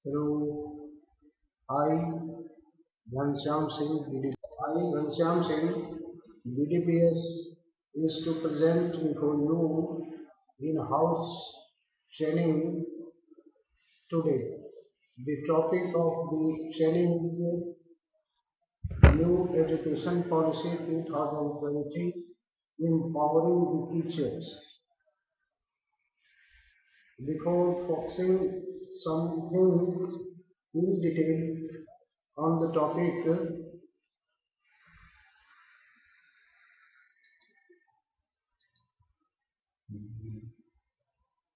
Hello, I Ghanshyam Singh, BDPS is to present before you in-house training today. The topic of the training is New Education Policy 2020, Empowering the Teachers. Before focusing something in detail on the topic,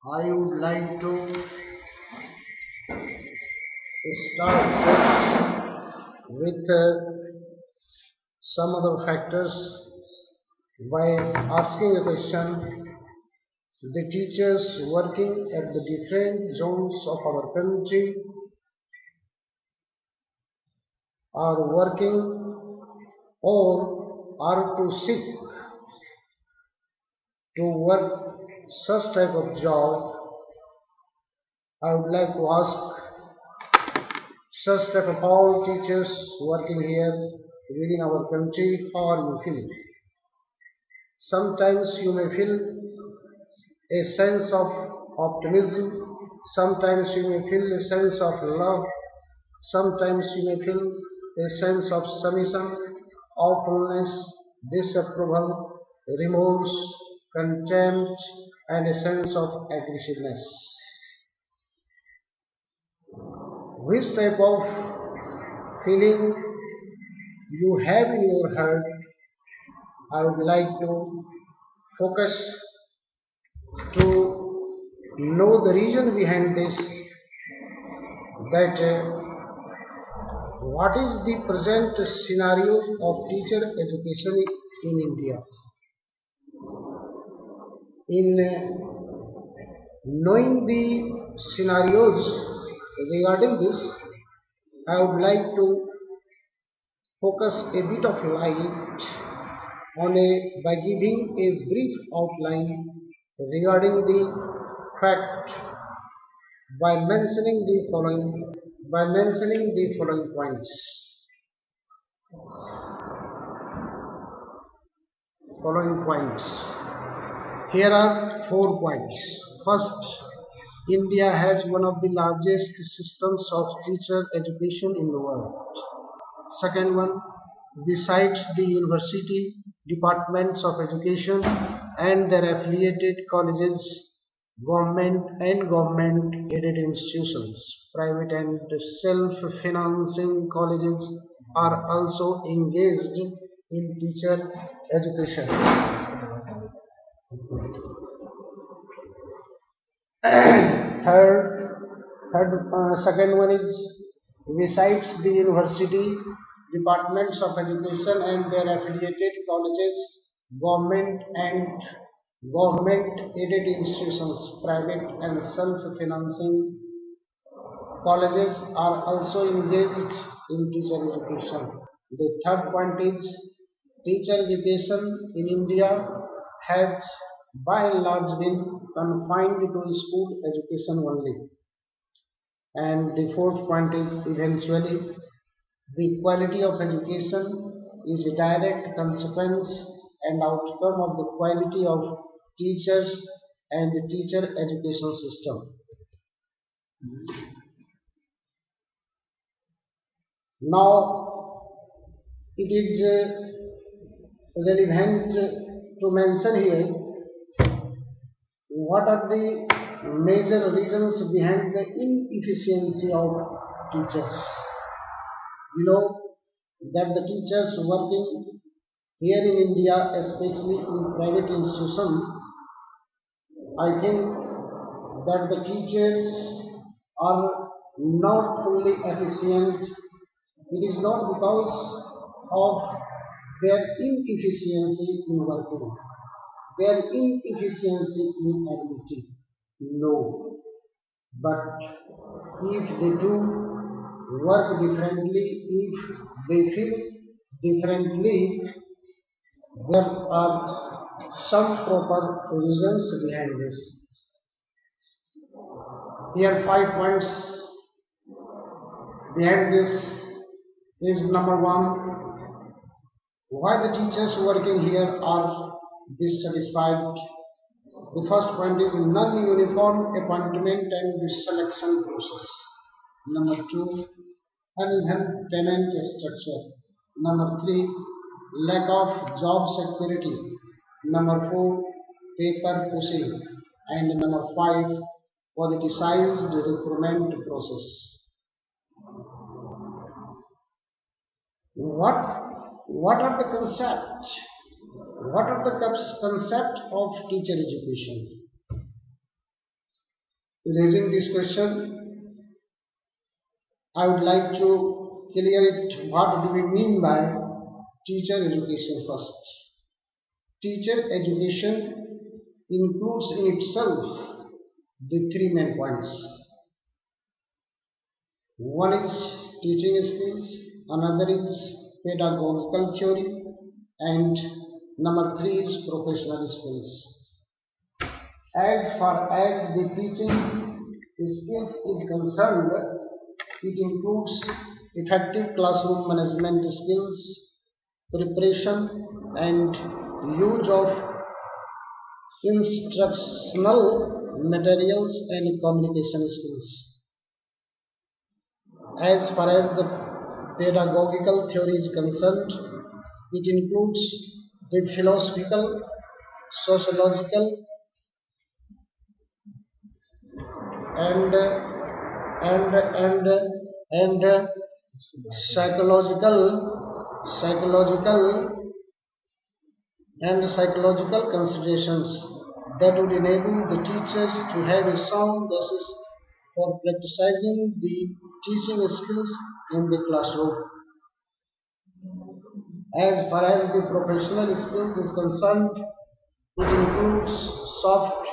I would like to start with some other factors by asking a question. The teachers working at the different zones of our country are working or are to seek to work such type of job. I would like to ask such type of all teachers working here within our country, how are you feeling? Sometimes you may feel a sense of optimism, sometimes you may feel a sense of love, sometimes you may feel a sense of submission, awfulness, disapproval, remorse, contempt, and a sense of aggressiveness. Which type of feeling you have in your heart, I would like to focus to know the reason behind this, that what is the present scenario of teacher education in India. In knowing the scenarios regarding this, I would like to focus a bit of light on by giving a brief outline regarding the fact by mentioning the following points. Here are 4 points. First, India has one of the largest systems of teacher education in the world. Second one, besides the university, departments of education and their affiliated colleges, government and government-aided institutions, private and self-financing colleges are also engaged in teacher education. Second one is, besides the university, departments of education and their affiliated colleges, government and government-aided institutions, private and self-financing colleges are also engaged in teacher education. The third point is, teacher education in India has by and large been confined to school education only. And the fourth point is, eventually the quality of education is a direct consequence and outcome of the quality of teachers and the teacher education system. Now it is relevant to mention here what are the major reasons behind the inefficiency of teachers. We know that the teachers working here in India, especially in private institutions, I think that the teachers are not fully efficient. It is not because of their inefficiency in working, their inefficiency in ability. No. But if they do work differently, if they feel differently, there are some proper reasons behind this. Here 5 points behind this is: number one, why the teachers working here are dissatisfied. The first point is non-uniform appointment and selection process. Number two, uneven payment structure. Number three, lack of job security. Number four, paper pushing. And number five, politicized recruitment process. What are the concepts? What are the concept of teacher education? Raising this question, I would like to clear it. What do we mean by teacher education first? Teacher education includes in itself the three main points. One is teaching skills, another is pedagogical theory, and number three is professional skills. As far as the teaching skills is concerned, it includes effective classroom management skills, preparation and use of instructional materials and communication skills. As far as the pedagogical theory is concerned, it includes the philosophical, sociological, and psychological considerations that would enable the teachers to have a sound basis for practicing the teaching skills in the classroom. As far as the professional skills is concerned, it includes soft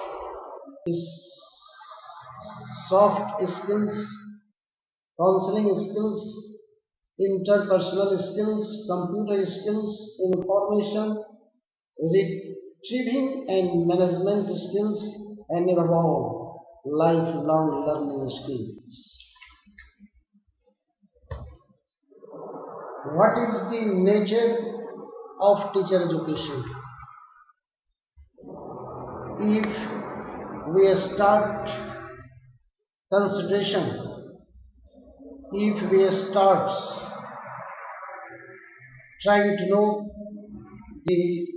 skills, counseling skills, interpersonal skills, computer skills, information retrieving and management skills, and above all, lifelong learning skills. What is the nature of teacher education? If we start consideration, if we start trying to know the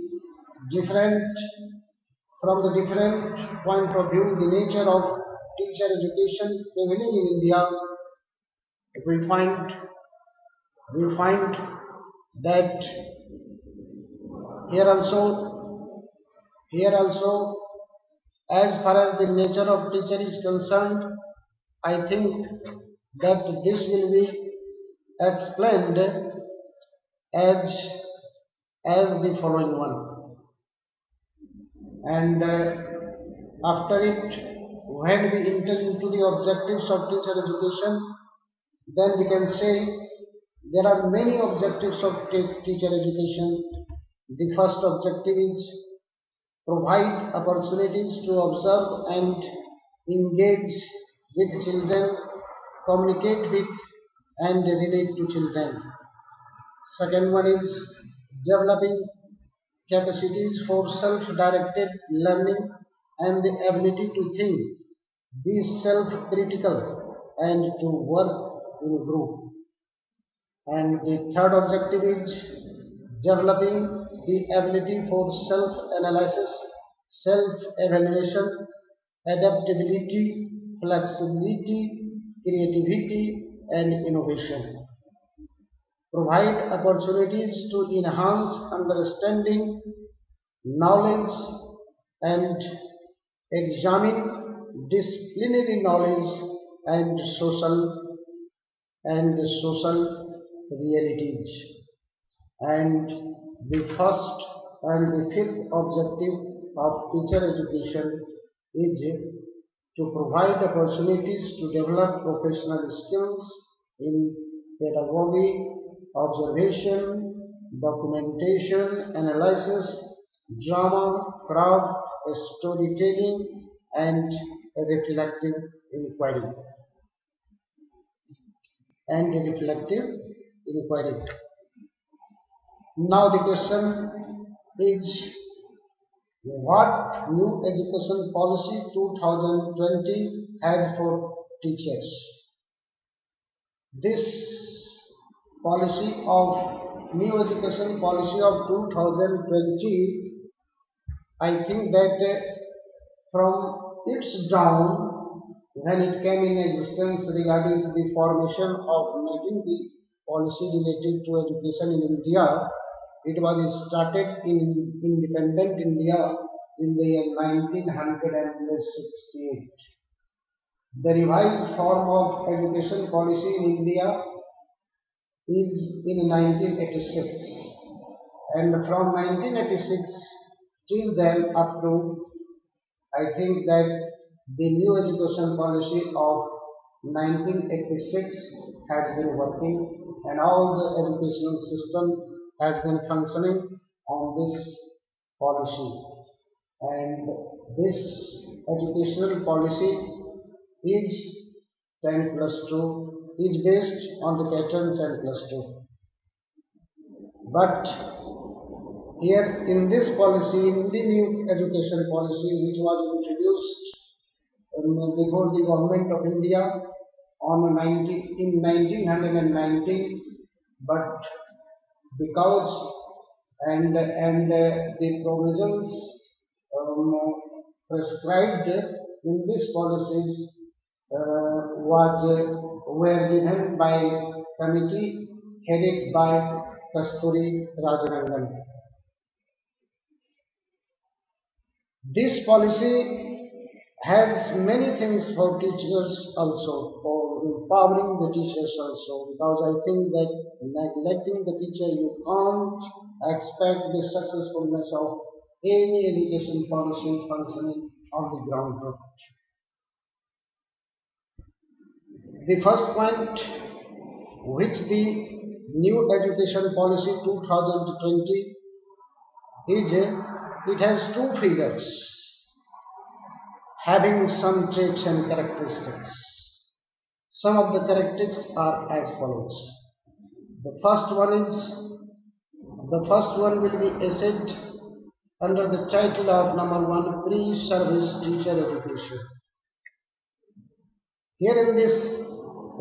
from the different point of view, the nature of teacher education prevailing in India, we find that here also, as far as the nature of teacher is concerned, I think that this will be explained as the following one. And after it, when we enter into the objectives of teacher education, then we can say there are many objectives of teacher education. The first objective is provide opportunities to observe and engage with children, communicate with and relate to children. Second one is developing capacities for self-directed learning and the ability to think, be self-critical and to work in group. And the third objective is developing the ability for self-analysis, self-evaluation, adaptability, flexibility, creativity and innovation. Provide opportunities to enhance understanding, knowledge and examine disciplinary knowledge and social realities. And the first and the fifth objective of teacher education is to provide opportunities to develop professional skills in pedagogy, observation, documentation, analysis, drama, craft, storytelling, and reflective inquiry and reflective inquiry. Now the question is, what new education policy 2020 has for teachers? This policy of new education policy of 2020, I think that from its dawn, when it came in existence regarding the formation of making the policy related to education in India, it was started in independent India in the year 1968. The revised form of education policy in India is in 1986, and from 1986 till then up to, I think that the new education policy of 1986 has been working, and all the educational system has been functioning on this policy. And this educational policy is 10 plus 2, is based on the pattern 10 plus 2. But here in this policy, in the new education policy which was introduced before the government of India in 1990, but because the provisions prescribed in these policies were given by committee headed by Kasturi Rajarangan. This policy has many things for teachers also, for empowering the teachers also, because I think that neglecting the teacher, you can't expect the successfulness of any education policy functioning on the ground root. The first point which the new education policy 2020 is, it has two figures having some traits and characteristics. Some of the characteristics are as follows. The first one will be essayed under the title of number 1, pre-service teacher education. Here in this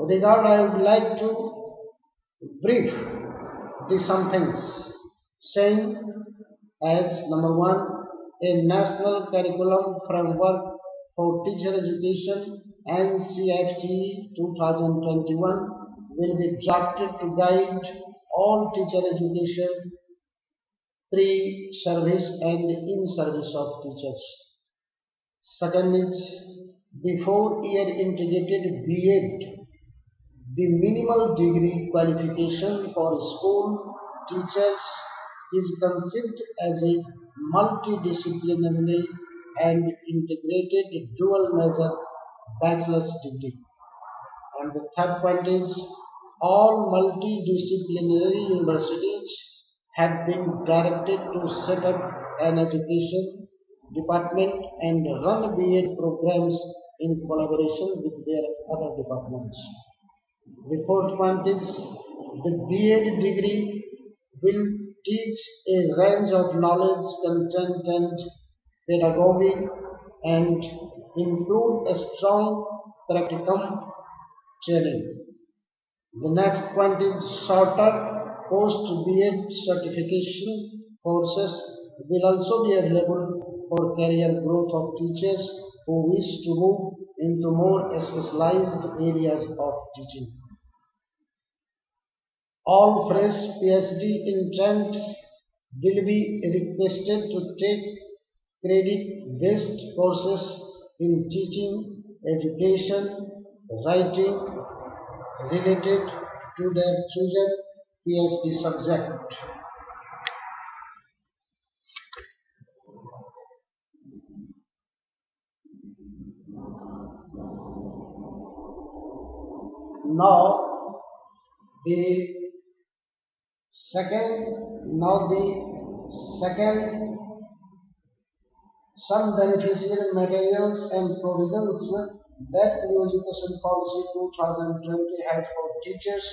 regard, I would like to brief some things, saying as number 1, a national curriculum framework for teacher education NCFT 2021 will be drafted to guide all teacher education, pre-service and in-service of teachers. Second is the 4-year integrated B.Ed, the minimal degree qualification for school teachers is conceived as a multidisciplinary and integrated dual measure bachelor's degree. And the third point is, all multidisciplinary universities have been directed to set up an education department and run B.Ed programs in collaboration with their other departments. The fourth point is, the B.Ed degree will teach a range of knowledge, content and pedagogy and include a strong practicum training. The next point is, shorter post-B.Ed certification courses will also be available for career growth of teachers who wish to move into more specialized areas of teaching. All fresh PhD entrants will be requested to take credit-based courses in teaching, education, writing related to their chosen PhD subject. Now the second, some beneficial materials and provisions that new education policy 2020 has for teachers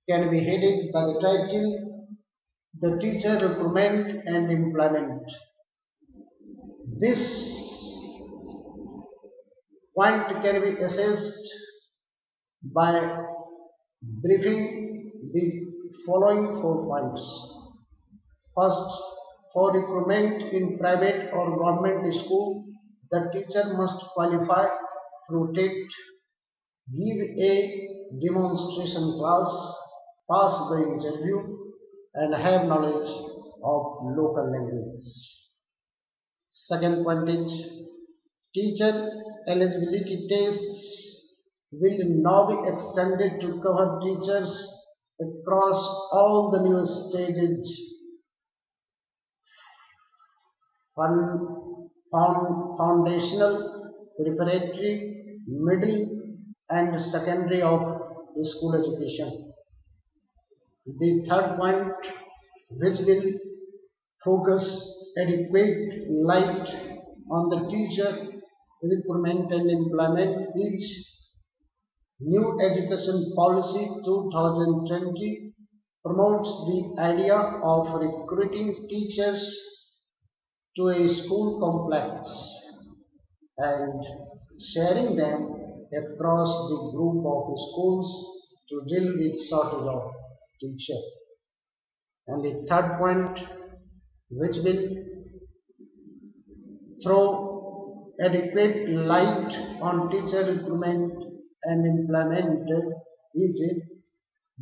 can be headed by the title The Teacher Recruitment and Employment. This point can be assessed by briefing the following 4 points. First, for recruitment in private or government school, the teacher must qualify through TET, give a demonstration class, pass the interview, and have knowledge of local language. Second point is teacher eligibility tests will now be extended to cover teachers across all the new stages foundational, preparatory, middle and secondary of the school education. The third point which will focus adequate light on the teacher recruitment and employment is New Education Policy 2020 promotes the idea of recruiting teachers to a school complex and sharing them across the group of schools to deal with shortage of teachers. And the third point which will throw adequate light on teacher recruitment and employment is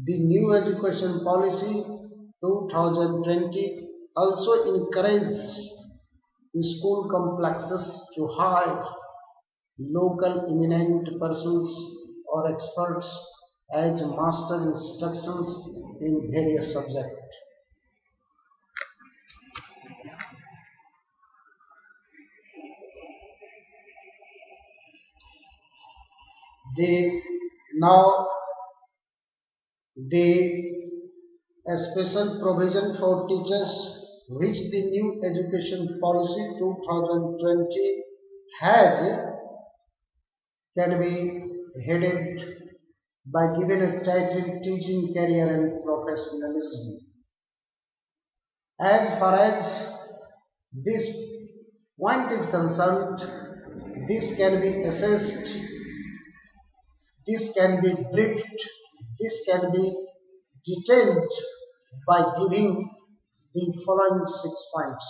the new education policy 2020 also encourages school complexes to hire local eminent persons or experts as master instructions in various subjects. The now the a special provision for teachers which the new education policy 2020 has can be headed by giving a title teaching career and professionalism. As far as this point is concerned, this can be assessed, this can be briefed, this can be detailed by giving the following 6 points.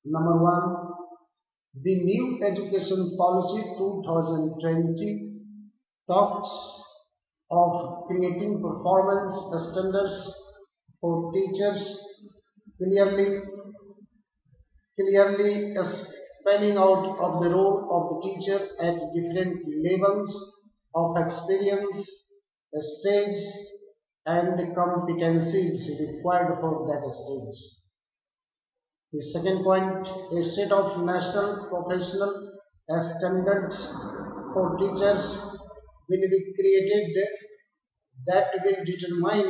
Number one, the new education policy 2020 talks of creating performance standards for teachers, clearly spelling out of the role of the teacher at different levels of experience, stage, and competencies required for that stage. The second point, a set of national professional standards for teachers will be created that will determine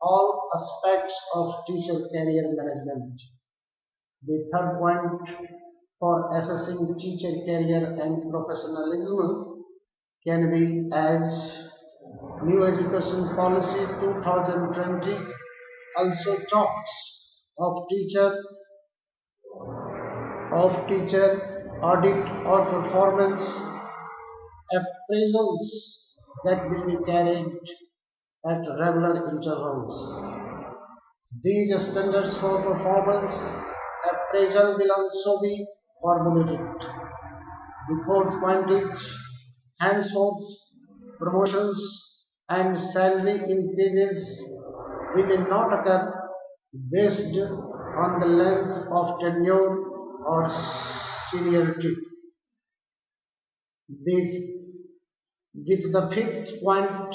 all aspects of teacher career management. The third point for assessing teacher career and professionalism can be as New Education Policy 2020 also talks of teacher audit or performance appraisals that will be carried at regular intervals. These standards for performance appraisal will also be formulated. The fourth point is henceforth promotions and salary increases will not occur based on the length of tenure or seniority. With the fifth point,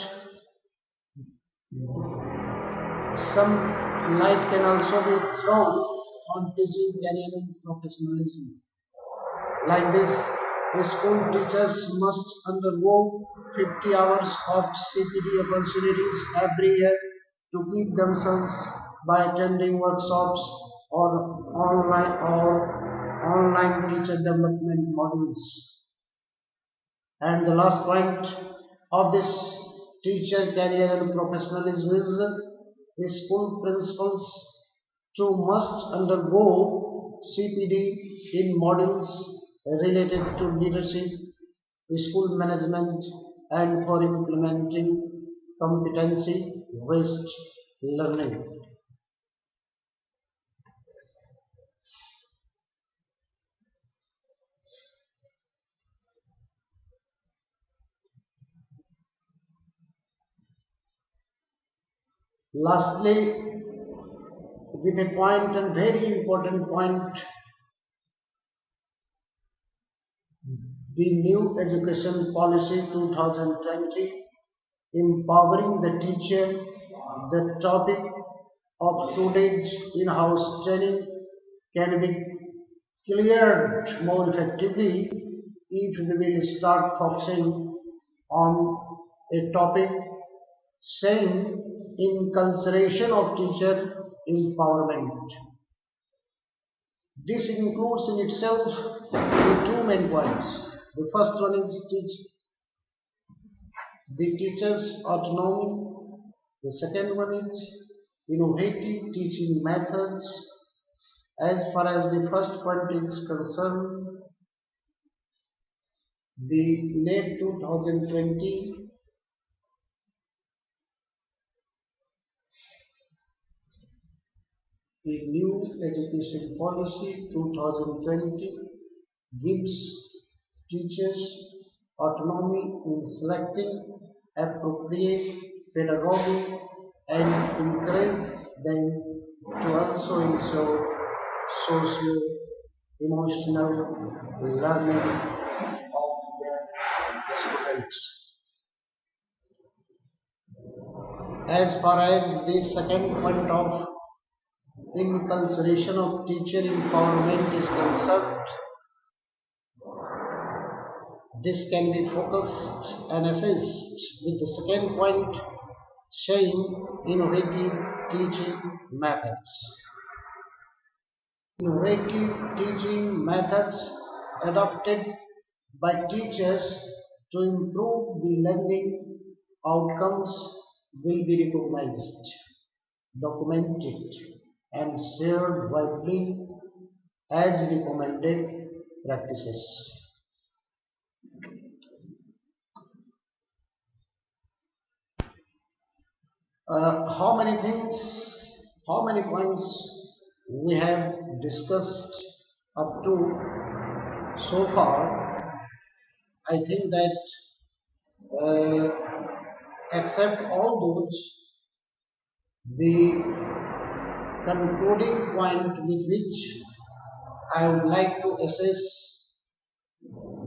some light can also be thrown on teaching career and professionalism. Like this, the school teachers must undergo 50 hours of CPD opportunities every year to keep themselves by attending workshops or online teacher development modules. And the last point of this teacher career and professionalism is school principals too must undergo CPD in modules related to leadership, school management, and for implementing competency-based learning. Lastly, with a point and very important point, the new education policy 2020 empowering the teacher, the topic of today's in-house training can be cleared more effectively if we will start focusing on a topic saying inculcation of teacher empowerment. This includes in itself the two main points. The first one is the teacher's autonomy. The second one is innovative teaching methods. As far as the first point is concerned, the NET 2020 the new education policy 2020 gives teachers autonomy in selecting appropriate pedagogy and encourage them to also ensure socio-emotional learning of their students. As far as the second point of inculcation of teacher empowerment is concerned, this can be focused and assessed with the second point saying innovative teaching methods. Innovative teaching methods adopted by teachers to improve the learning outcomes will be recognized, documented, and shared widely as recommended practices. How many points we have discussed up to so far? I think that except all those, the concluding point with which I would like to assess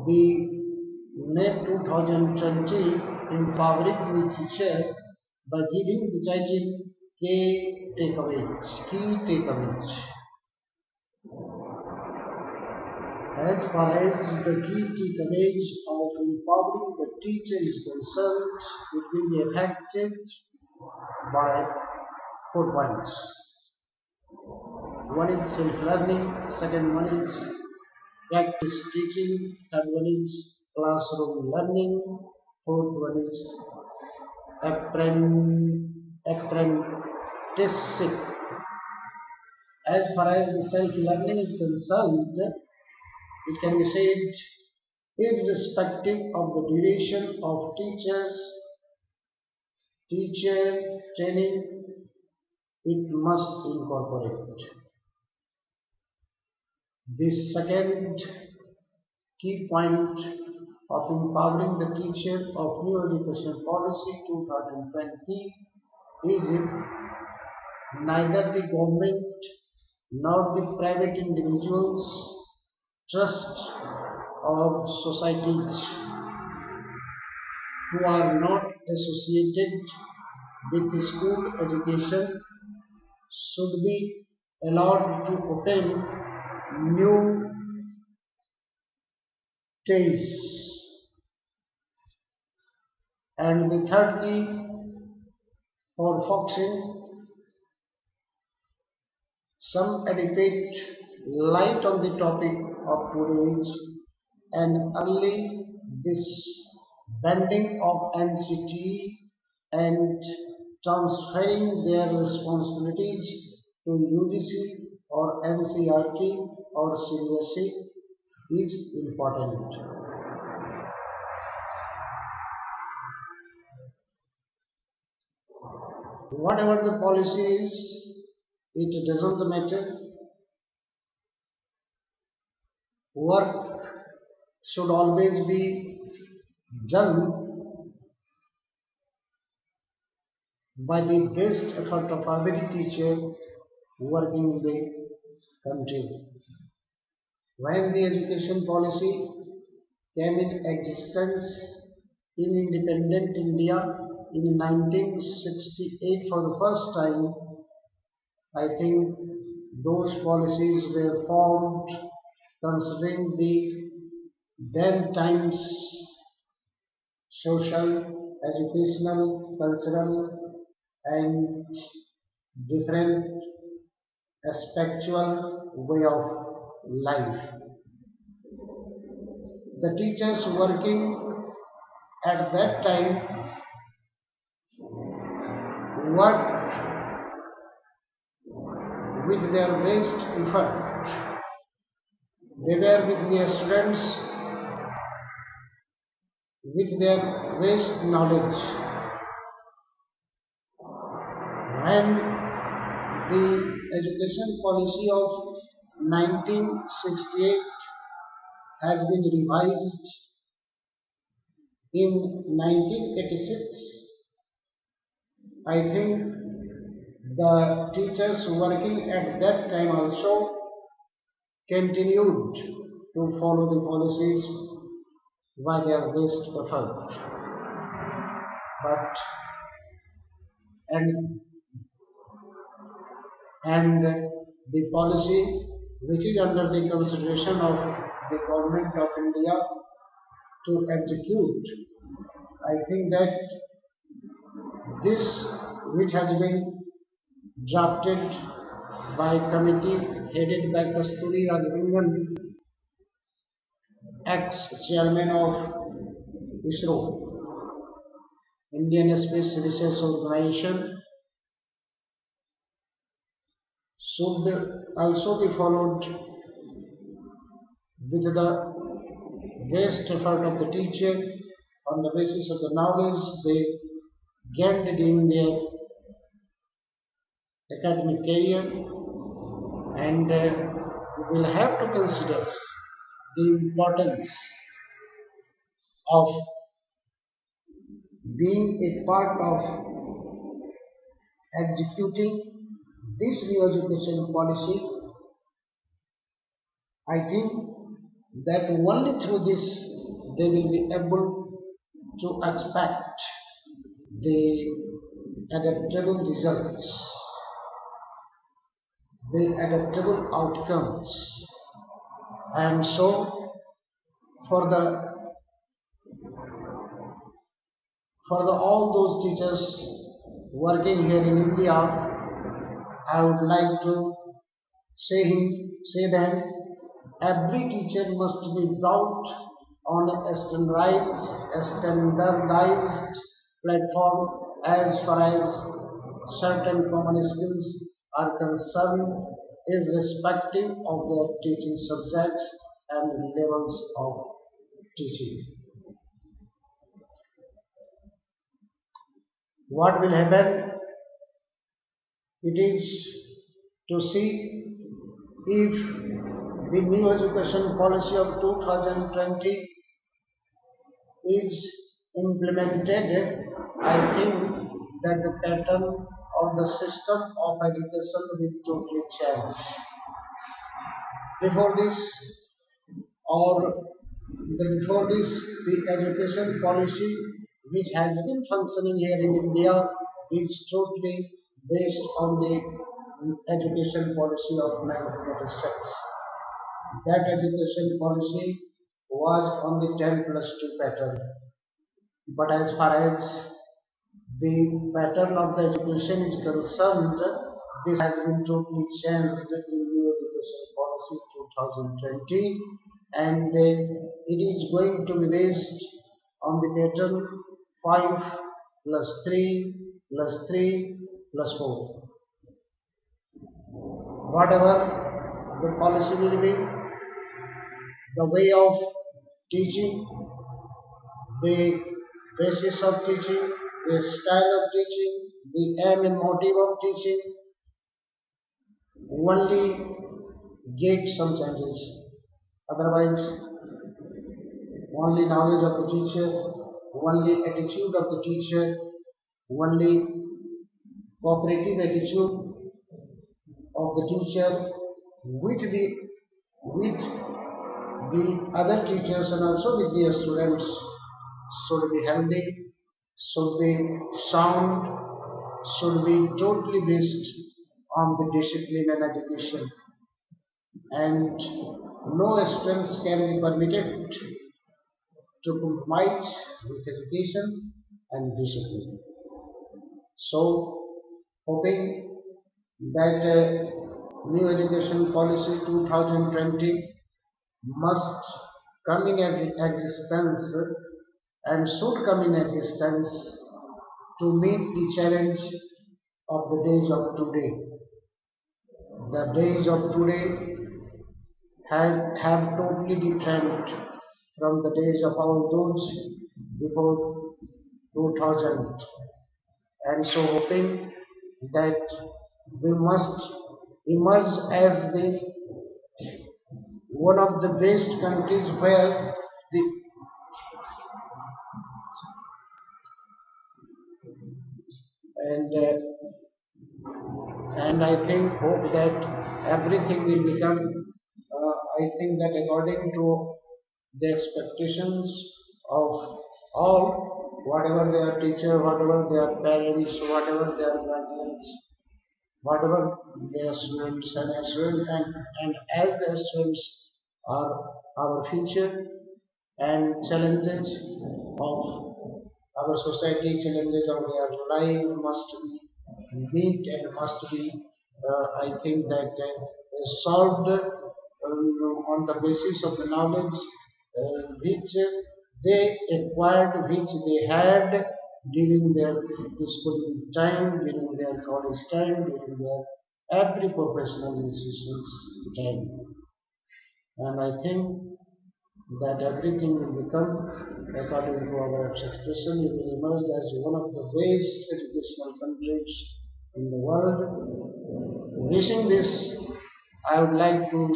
the NET 2020 empowering the teacher by giving the title key takeaways. As far as the key takeaways of empowering the teacher is concerned, it will be affected by 4 points. One is self-learning, second one is practice teaching, third one is classroom learning, fourth one is apprenticeship. As far as the self-learning is concerned, it can be said irrespective of the duration of teacher training, it must incorporate. This second key point of empowering the teacher of new education policy 2020 is neither the government nor the private individuals trust of societies who are not associated with school education should be allowed to open new tastes. And the third key for focusing some adequate light on the topic of today's and early this bending of NCT and transferring their responsibilities to UGC or NCRT or CBSE is important. Whatever the policy is, it doesn't matter. Work should always be done by the best effort of every teacher working in the country. When the education policy came in existence in independent India in 1968 for the first time, I think those policies were formed considering the then times social, educational, cultural and different spiritual way of life. The teachers working at that time worked with their best effort. They were with their students with their best knowledge. When the education policy of 1968 has been revised in 1986, I think the teachers working at that time also continued to follow the policies by their best effort. But and and the policy which is under the consideration of the government of India to execute, I think that this which has been drafted by committee headed by Kasturi Rajarangan, ex-chairman of ISRO, Indian Space Research Organization, should also be followed with the best effort of the teacher on the basis of the knowledge they gained in their academic career, and we will have to consider the importance of being a part of executing this new education policy. I think that only through this they will be able to expect the adaptable results, the adaptable outcomes, and so for all those teachers working here in India, I would like to say that every teacher must be brought on a standardized platform as far as certain common skills are concerned, irrespective of their teaching subjects and levels of teaching. What will happen? It is to see if the new education policy of 2020 is implemented. I think that the pattern or the system of education will totally change. Before this, the education policy which has been functioning here in India is totally based on the education policy of 1986. That education policy was on the 10+2 pattern. But as far as the pattern of the education is concerned, this has been totally changed in the education policy 2020, and it is going to be based on the pattern 5 plus 3 plus 3 plus 4. Whatever the policy will be, the way of teaching, the basis of teaching, the style of teaching, the aim and motive of teaching, only get some changes. Otherwise, only knowledge of the teacher, only attitude of the teacher, only cooperative attitude of the teacher with the other teachers and also with their students should be healthy, should be sound, should be totally based on the discipline and education, and no students can be permitted to compromise with education and discipline. So, hoping that new education policy 2020 must come in existence and should come in existence to meet the challenge of the days of today. The days of today have totally different from the days of all those before 2000. And so hoping that we must emerge as the one of the best countries where the and and I think hope that everything will become. I think that according to the expectations of all, whatever their teacher, whatever their parents, whatever their guardians, whatever their students and as their students are our future and challenges of our society, challenges of their life must be meet and must be, I think that solved on the basis of the knowledge which they acquired, which they had during their schooling time, during their college time, during their every professional institutions time. And I think that everything will become, according to our expectation, we will emerge as one of the best educational countries in the world. Wishing this, I would like to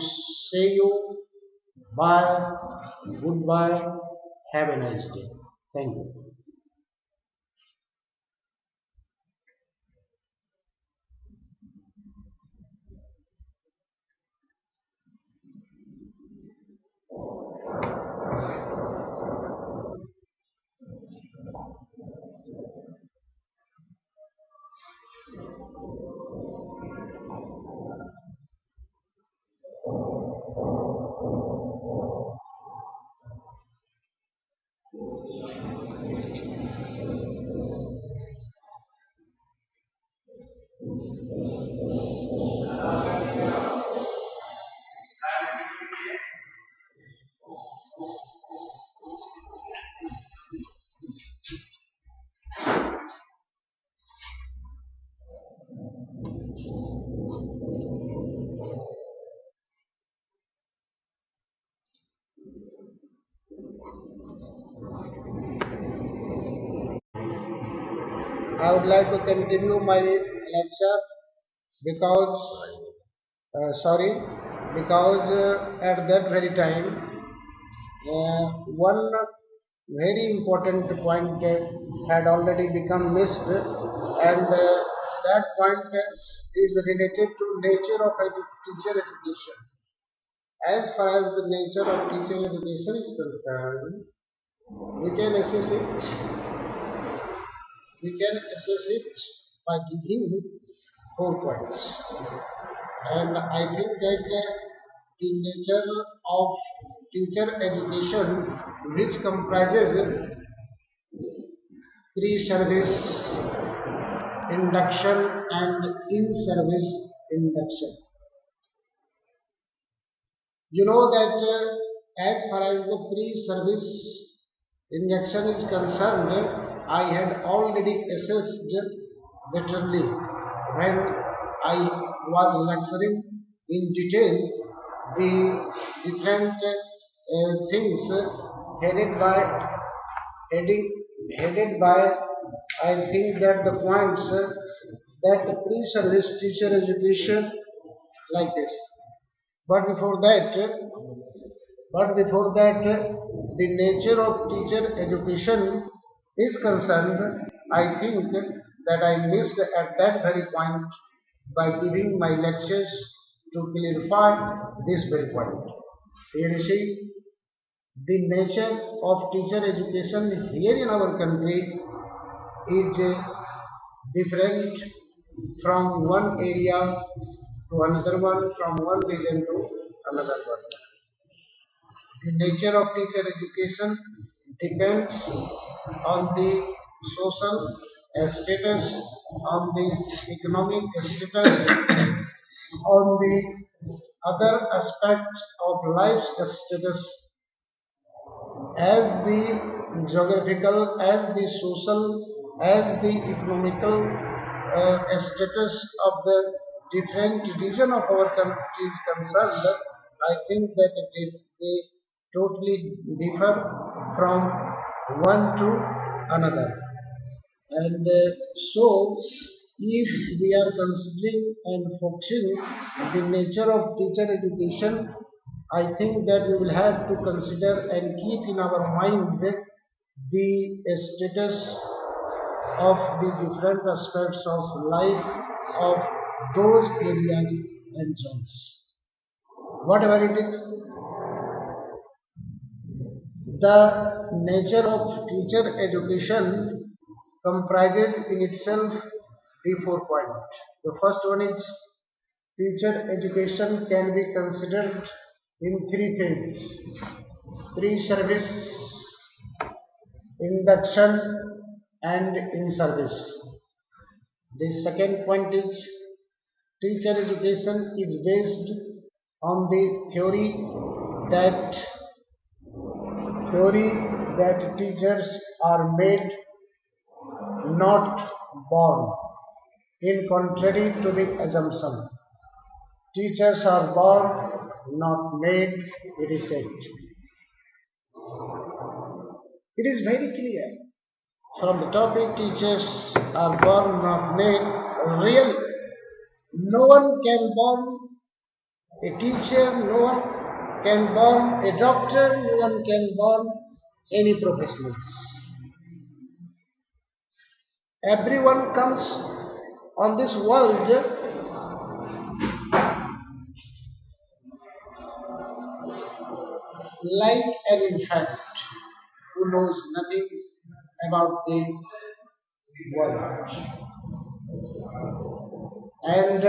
say you bye, goodbye, have a nice day. Thank you. I would like to continue my lecture because, sorry, because at that very time, one very important point had already become missed, and that point is related to nature of teacher education. As far as the nature of teacher education is concerned, we can assess it. We can assess it by giving 4 points, and I think that the nature of teacher education, which comprises pre-service induction and in-service induction. You know that as far as the pre-service injection is concerned, I had already assessed bitterly when I was lecturing in detail the different things headed by heading headed by I think that the points that pre-service teacher education like this. But before that, the nature of teacher education is concerned, I think that I missed at that very point by giving my lectures to clarify this very point. Here you see, the nature of teacher education here in our country is different from one area to another one, from one region to another one. The nature of teacher education depends on the social status, on the economic status, on the other aspects of life status, as the geographical, as the social, as the economical status of the different region of our country is concerned. I think that they totally differ from one to another. And so, if we are considering and focusing the nature of teacher education, I think that we will have to consider and keep in our mind the status of the different aspects of life of those areas and zones. Whatever it is, the nature of teacher education comprises in itself the 4 points. The first one is teacher education can be considered in 3 phases: pre-service, induction, and in-service. The second point is teacher education is based on the that teachers are made, not born, in contrary to the assumption. Teachers are born, not made, it is said. It is very clear from the topic, teachers are born, not made. Really, no one can born a teacher, no one can born a doctor, no one can born any professionals. Everyone comes on this world like an infant who knows nothing about the world. And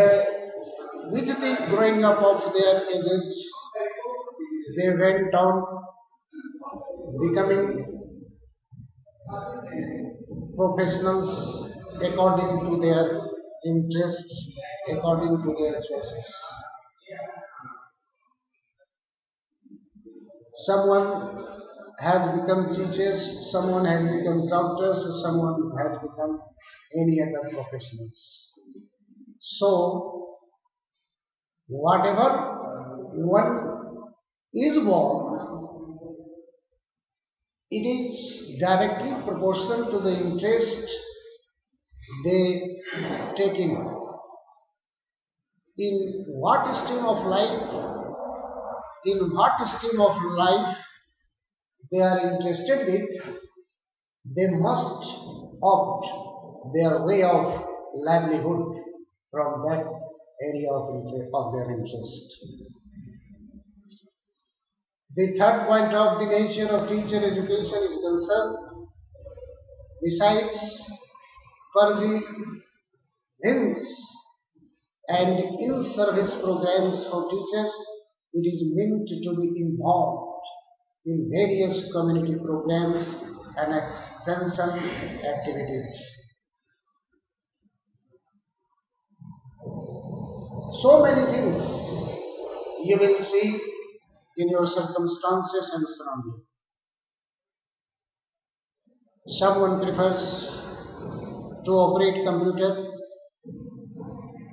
with the growing up of their ages, they went on becoming professionals according to their interests, according to their choices. Someone has become teachers, someone has become doctors, someone has become any other professionals. So, whatever one is born, it is directly proportional to the interest they take in what stream of life, they are interested with. They must opt their way of livelihood from that area of their interest. The third point of the nature of teacher education is concerned, besides Farzi hints and in-service programs for teachers, it is meant to be involved in various community programs and extension activities. So many things you will see in your circumstances and surroundings. Someone prefers to operate computer,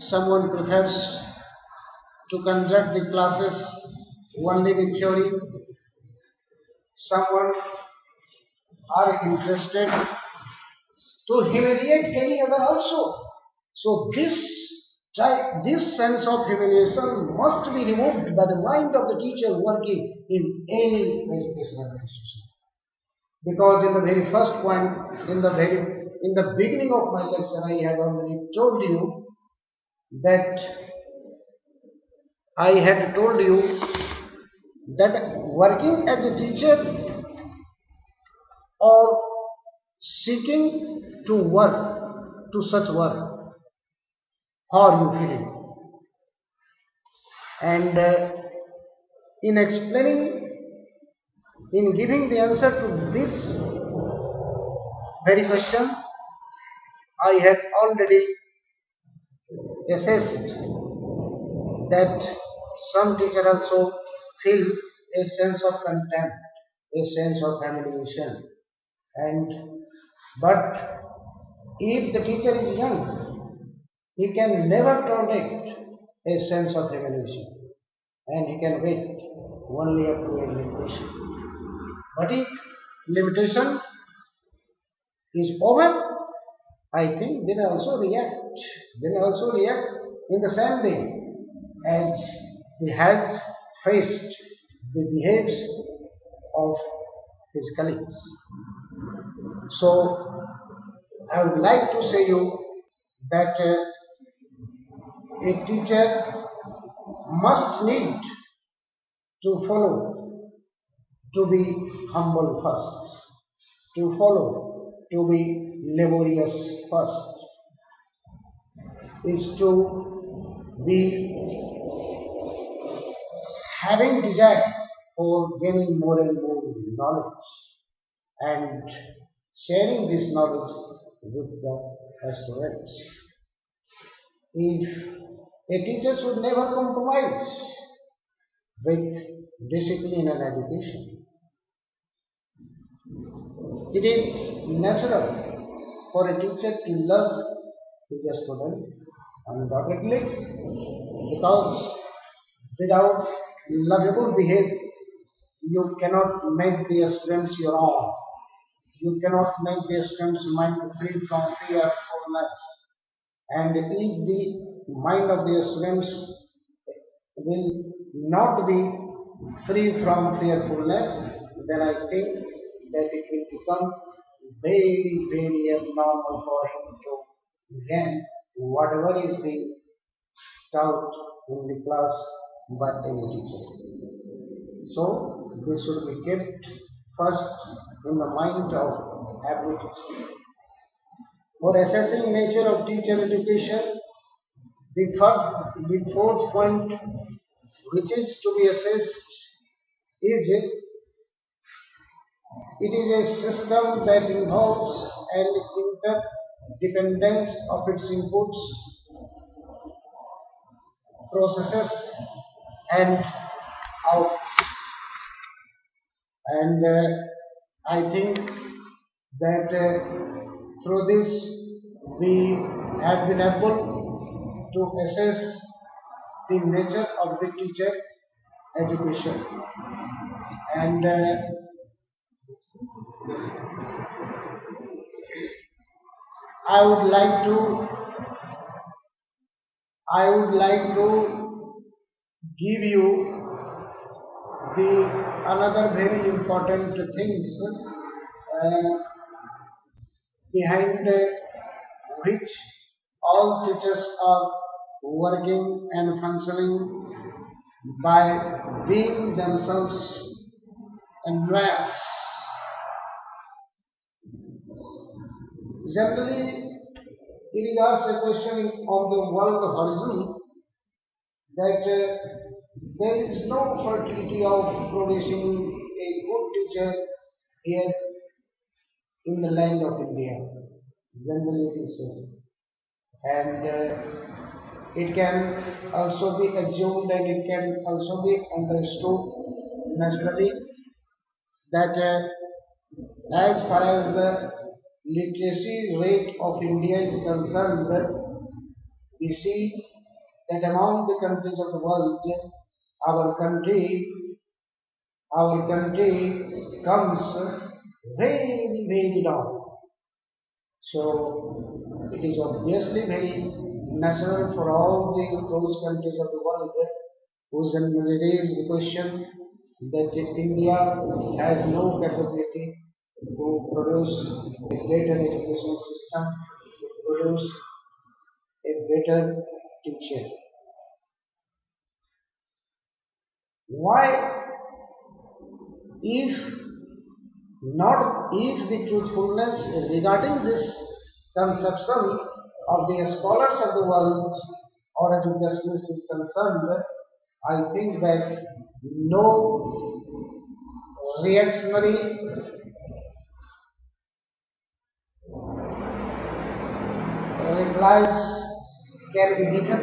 someone prefers to conduct the classes only with theory, someone are interested to humiliate any other also. So this sense of humiliation must be removed by the mind of the teacher working in any educational institution. Because in the very first point, in the beginning of my lecture, I have already told you that working as a teacher or seeking to work to such work, how are you feeling? And in giving the answer to this very question, I had already assessed that some teachers also feel a sense of contempt, a sense of humiliation, but if the teacher is young, he can never tolerate a sense of humiliation, and he can wait only up to a limitation. But if limitation is over, I think they may also react. They may also react in the same way as he has faced the behaviors of his colleagues. So I would like to say you that a teacher must need to follow, to be humble first, to follow, to be laborious first, is to be having desire for gaining more and more knowledge and sharing this knowledge with the students. If a teacher should never compromise with discipline and education, it is natural for a teacher to love his student undoubtedly, because without lovable behavior you cannot make the students your own. You cannot make the students' mind free from fearfulness. And if the mind of the students will not be free from fearfulness, then I think that it will become very, very abnormal for him to gain whatever is the taught in the class by any teacher. So this should be kept first in the mind of every teacher. For assessing nature of teacher education, the fourth point which is to be assessed is it is a system that involves an interdependence of its inputs, processes and outputs. And I think that through this we have been able to assess the nature of the teacher education. And I would like to give you the another very important things behind which all teachers are working and functioning by being themselves envious. Generally, it is asked a question on the world horizon that there is no fertility of producing a good teacher here in the land of India. Generally, it is so. And it can also be assumed and it can also be understood naturally that as far as the literacy rate of India is concerned, we see that among the countries of the world, our country, our country comes very, very down. So it is obviously very natural for all those countries of the world who generally raise the question that India has no capability to produce a better education system, to produce a better teacher. Why, if not, if the truthfulness regarding this conception of the scholars of the world or educationists is concerned, I think that no reactionary replies can be given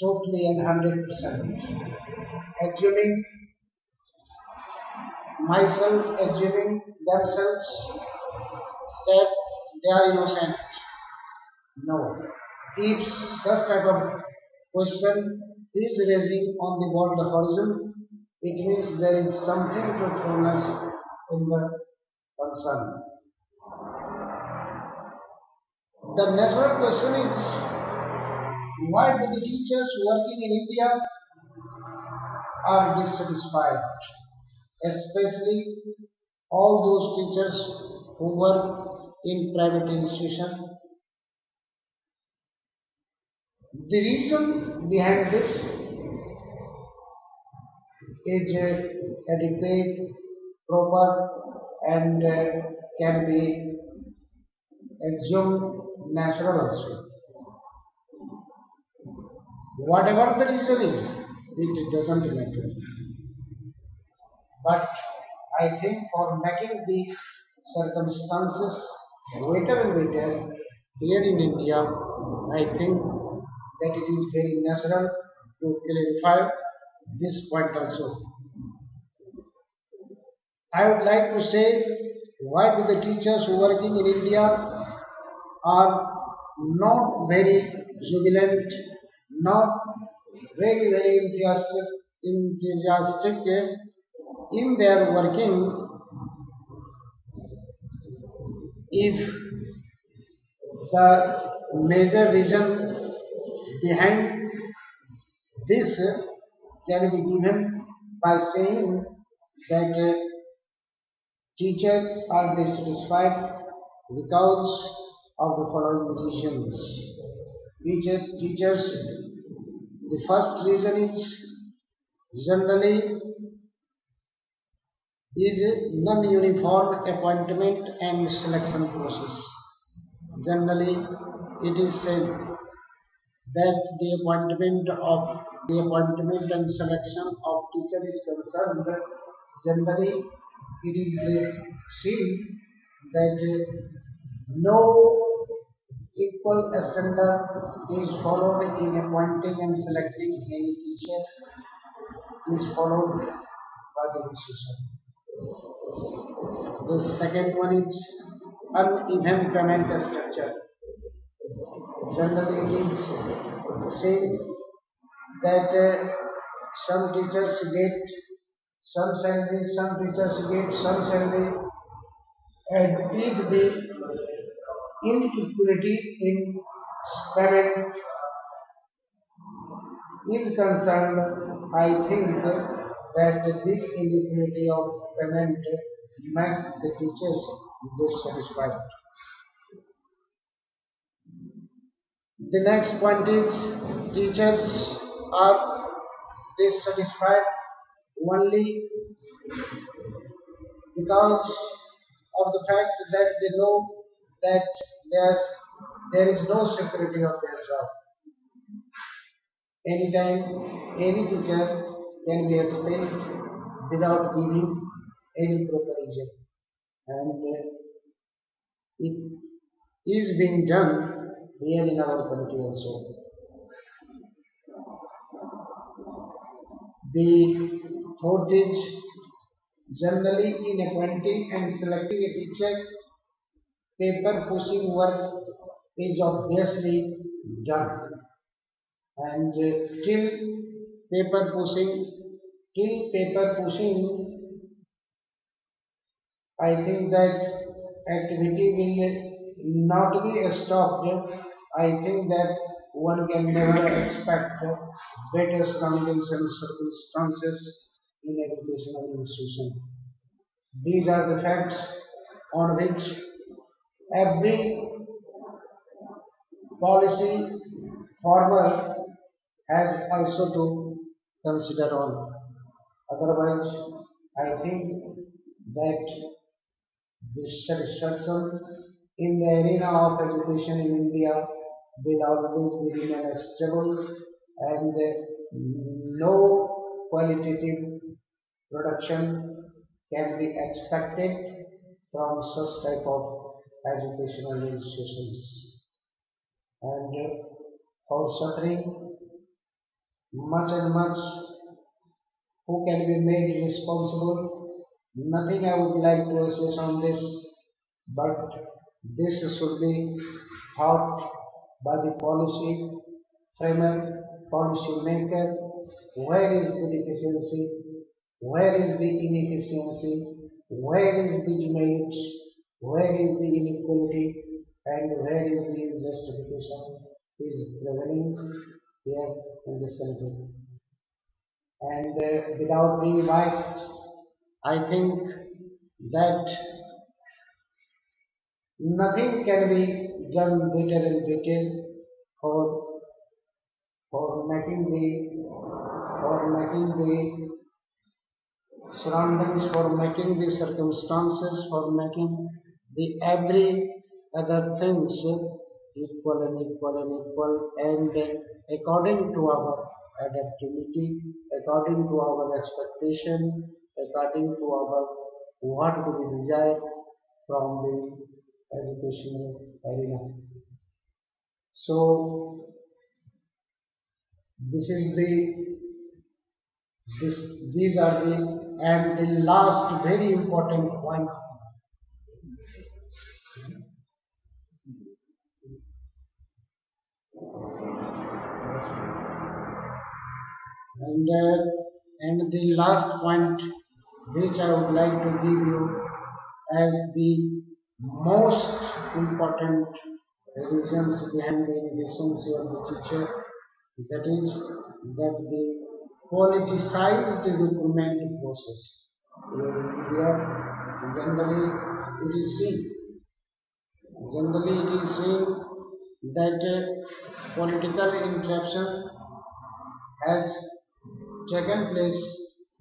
totally and 100%. Assuming myself, assuming themselves that they are innocent. No. If such type of question is raising on the world horizon, it means there is something truthfulness in the concern. The natural question is, why do the teachers working in India are dissatisfied? Especially all those teachers who work in private institutions. The reason behind this is adequate, proper, and can be assumed natural also. Whatever the reason is, it doesn't matter. But I think for making the circumstances better and better here in India, I think that it is very natural to clarify this point also. I would like to say, why do the teachers who working in India are not very jubilant, not very enthusiastic in their working, if the major reason behind this can be given by saying that teachers are dissatisfied because of the following reasons. Teachers, the first reason is generally is non-uniform appointment and selection process. Generally, it is said that the appointment and selection of teacher is concerned. Generally, it is seen that no equal standard is followed in appointing and selecting any teacher is followed by the institution. The second one is uneven payment structure. Generally, it is saying that some teachers get some salary, some teachers get some salary, and if the inequality in payment is concerned, I think that this inequality of payment makes the teachers dissatisfied. The next point is, teachers are dissatisfied only because of the fact that they know that there is no security of their job. Anytime any teacher can be expelled without giving any proper reason, and it is being done here in our country also. The fourth is, generally in appointing and selecting a teacher, paper pushing work is obviously done, and paper pushing till paper pushing, I think that activity will not be stopped. I think that one can never expect better surroundings and circumstances in educational institution. These are the facts on which every policy former has also to consider on. Otherwise, I think that dissatisfaction in the arena of education in India will always be remain stable, and no qualitative production can be expected from such type of educational institutions. And for suffering much and much, who can be made responsible? Nothing I would like to assess on this, but this should be thought by the policy framer, policy maker. Where is the deficiency? Where is the inefficiency? Where is the demerits? Where is the inequality? And where is the injustification is prevailing here in this country? And without being biased, I think that nothing can be done better and better for for making the for making the surroundings, for making the circumstances, for making the every other things equal and equal and equal, and according to our adaptability, according to our expectation, according to our what do we desire from the educational arena. So this is the this these are the and the last very important point, and uh, and the last point which I would like to give you as the most important reasons behind the inefficiency of the teacher, that is that the politicized recruitment process. In India, generally it is seen, generally it is seen that political interruption has taken place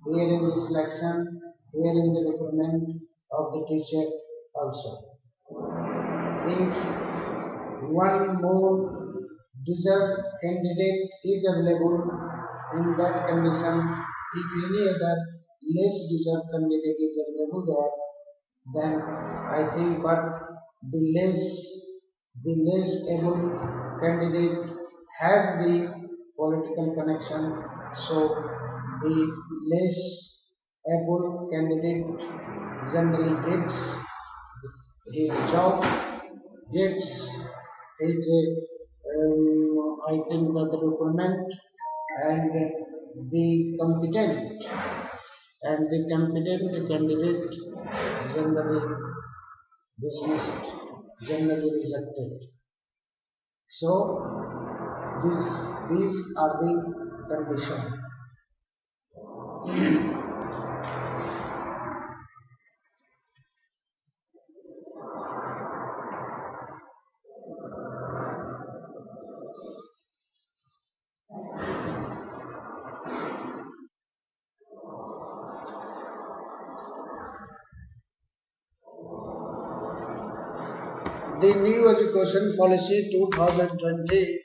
here in the selection, here in the recruitment of the teacher also. If one more deserved candidate is available in that condition, if any other less deserved candidate is available there, then I think but the less able candidate has the political connection, so the less able candidate generally gets his job, gets his I think that the recruitment, and the competent candidate generally dismissed, generally rejected. So these are the conditions. The new education policy 2020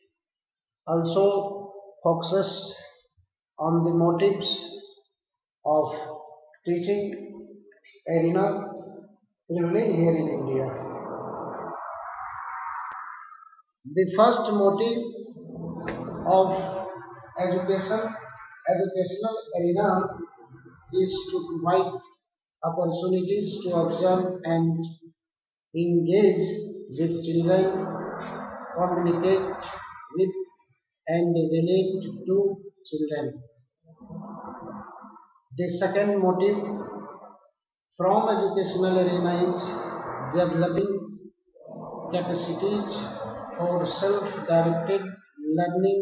also focuses on the motives of teaching arena, primarily here in India. The first motive of educational arena is to provide opportunities to observe and engage with children, communicate with and relate to children. The second motive from educational arena is developing capacities for self-directed learning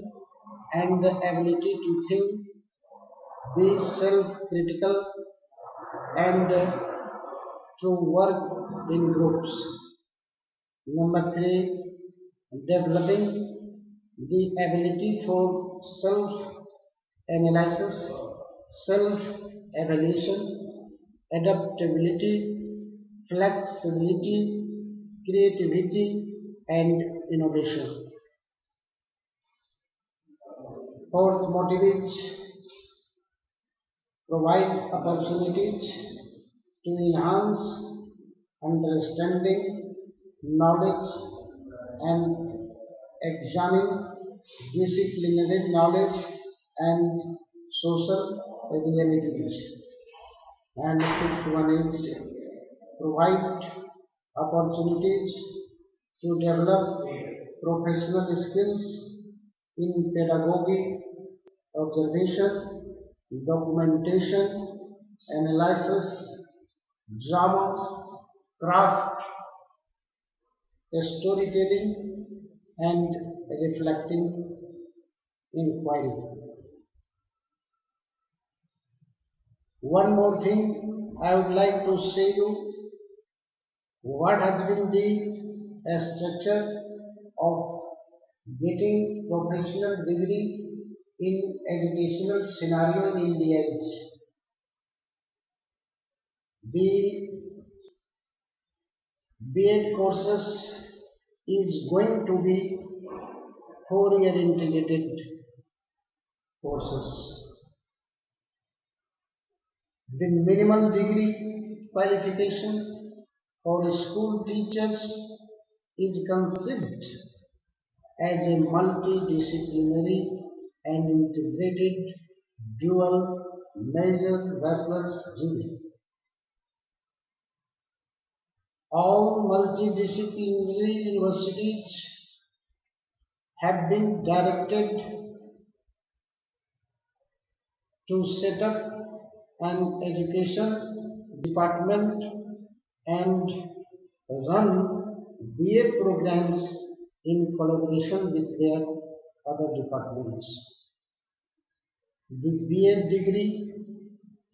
and the ability to think, be self-critical, and to work in groups. Number three, developing the ability for self-analysis, self-evaluation, adaptability, flexibility, creativity, and innovation. Fourth motive is provide opportunities to enhance understanding, knowledge, and examine disciplinary knowledge and social realities. And fifth one is provide opportunities to develop professional skills in pedagogy, observation, documentation, analysis, drama, craft, storytelling, and reflecting inquiry. One more thing I would like to say you what has been the structure of getting professional degree in educational scenario in India is the B.Ed courses is going to be 4-year integrated courses. The minimal degree qualification for school teachers is considered as a multidisciplinary and integrated dual major bachelor's degree. All multidisciplinary universities have been directed to set up an education department and run BA programs in collaboration with their other departments. The BA degree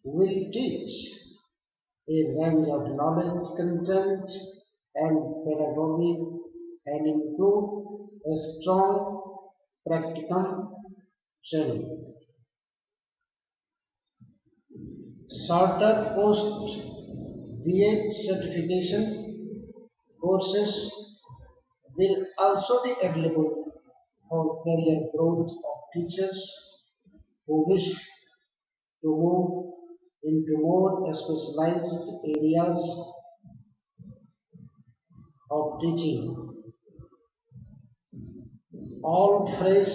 will teach a range of knowledge content and pedagogy and include a strong practicum training. Shorter post BA certification courses will also be available for career growth of teachers who wish to move into more specialized areas of teaching. All fresh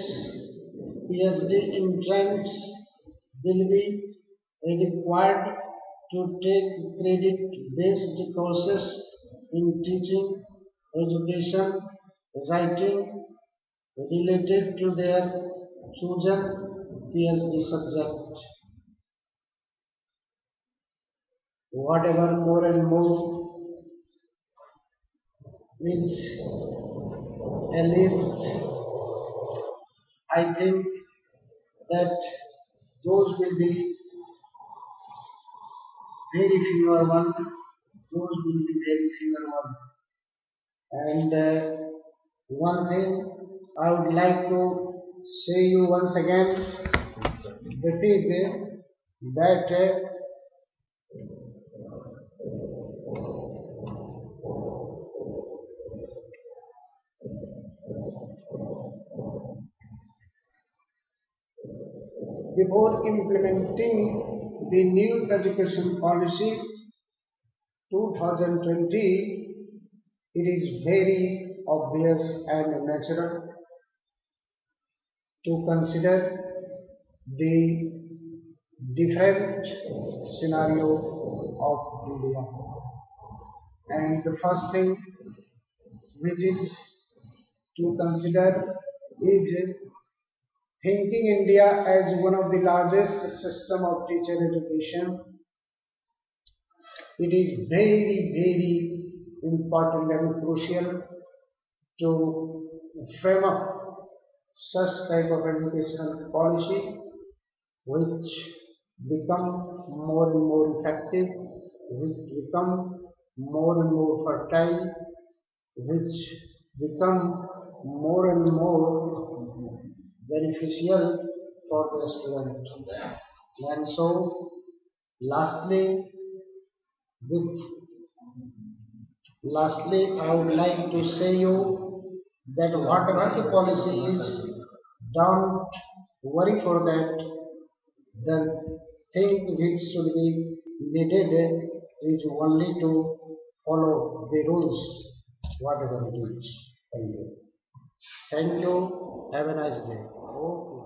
PhD entrants will be required to take credit-based courses in teaching, education, writing related to their chosen PhD subject. Whatever more and more is alleged, I think that those will be very fewer one. Those will be very fewer one. And one thing I would like to say you once again, that is that before implementing the new education policy 2020, it is very obvious and natural to consider the different scenario of India. And the first thing which is to consider is thinking India as one of the largest system of teacher education. It is very important and crucial to frame up such type of educational policy which become more and more effective, which become more and more fertile, which become more and more beneficial for the student. And so, lastly, with I would like to say you that whatever the policy is, don't worry for that. The thing which should be needed is only to follow the rules, whatever it is. Thank you. Thank you. Have a nice day. Okay.